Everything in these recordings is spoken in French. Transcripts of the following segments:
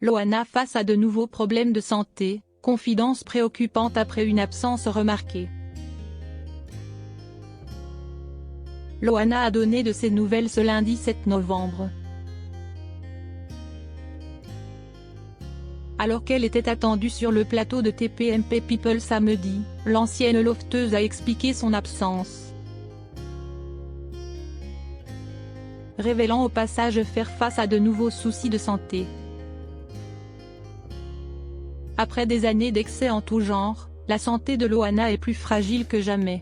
Loana face à de nouveaux problèmes de santé, confidence préoccupante après une absence remarquée. Loana a donné de ses nouvelles ce lundi 7 novembre. Alors qu'elle était attendue sur le plateau de TPMP People samedi, l'ancienne lofteuse a expliqué son absence, révélant au passage faire face à de nouveaux soucis de santé. Après des années d'excès en tout genre, la santé de Loana est plus fragile que jamais.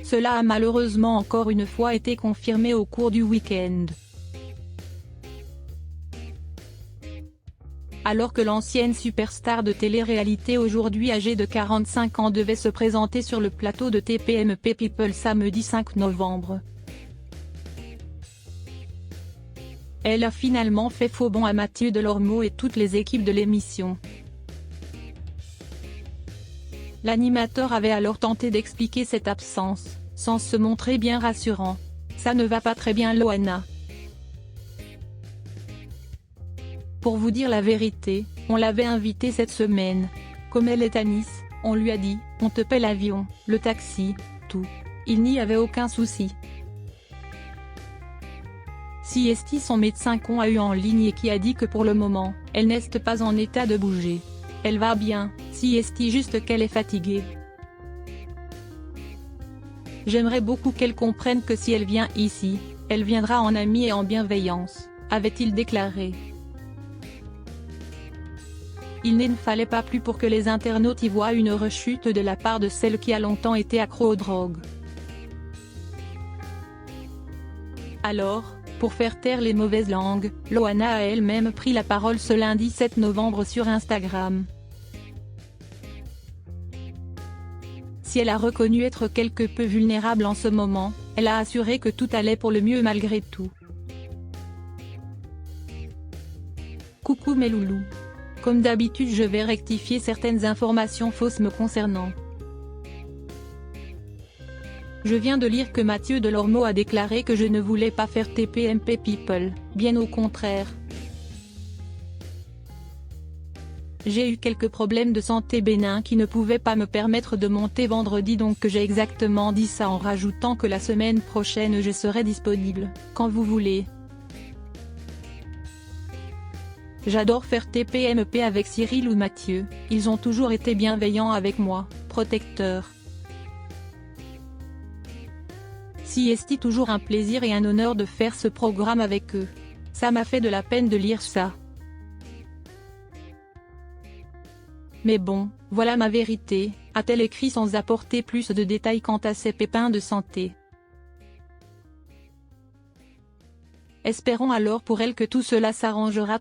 Cela a malheureusement encore une fois été confirmé au cours du week-end. Alors que l'ancienne superstar de télé-réalité aujourd'hui âgée de 45 ans devait se présenter sur le plateau de TPMP People samedi 5 novembre. Elle a finalement fait faux bond à Mathieu Delormeau et toutes les équipes de l'émission. L'animateur avait alors tenté d'expliquer cette absence, sans se montrer bien rassurant. Ça ne va pas très bien Loana. Pour vous dire la vérité, on l'avait invitée cette semaine. Comme elle est à Nice, on lui a dit, on te paie l'avion, le taxi, tout. Il n'y avait aucun souci. Siesti son médecin qu'on a eu en ligne et qui a dit que pour le moment, elle n'est pas en état de bouger. Elle va bien, Siesti juste qu'elle est fatiguée. J'aimerais beaucoup qu'elle comprenne que si elle vient ici, elle viendra en amie et en bienveillance, avait-il déclaré. Il ne fallait pas plus pour que les internautes y voient une rechute de la part de celle qui a longtemps été accro aux drogues. Alors, pour faire taire les mauvaises langues, Loana a elle-même pris la parole ce lundi 7 novembre sur Instagram. Si elle a reconnu être quelque peu vulnérable en ce moment, elle a assuré que tout allait pour le mieux malgré tout. Coucou mes loulous. Comme d'habitude je vais rectifier certaines informations fausses me concernant. Je viens de lire que Mathieu Delormeau a déclaré que je ne voulais pas faire TPMP People, bien au contraire. J'ai eu quelques problèmes de santé bénins qui ne pouvaient pas me permettre de monter vendredi donc j'ai exactement dit ça en rajoutant que la semaine prochaine je serai disponible, quand vous voulez. J'adore faire TPMP avec Cyril ou Mathieu, ils ont toujours été bienveillants avec moi, protecteurs. Siesti toujours un plaisir et un honneur de faire ce programme avec eux. Ça m'a fait de la peine de lire ça. Mais bon, voilà ma vérité, a-t-elle écrit sans apporter plus de détails quant à ses pépins de santé. Espérons alors pour elle que tout cela s'arrangera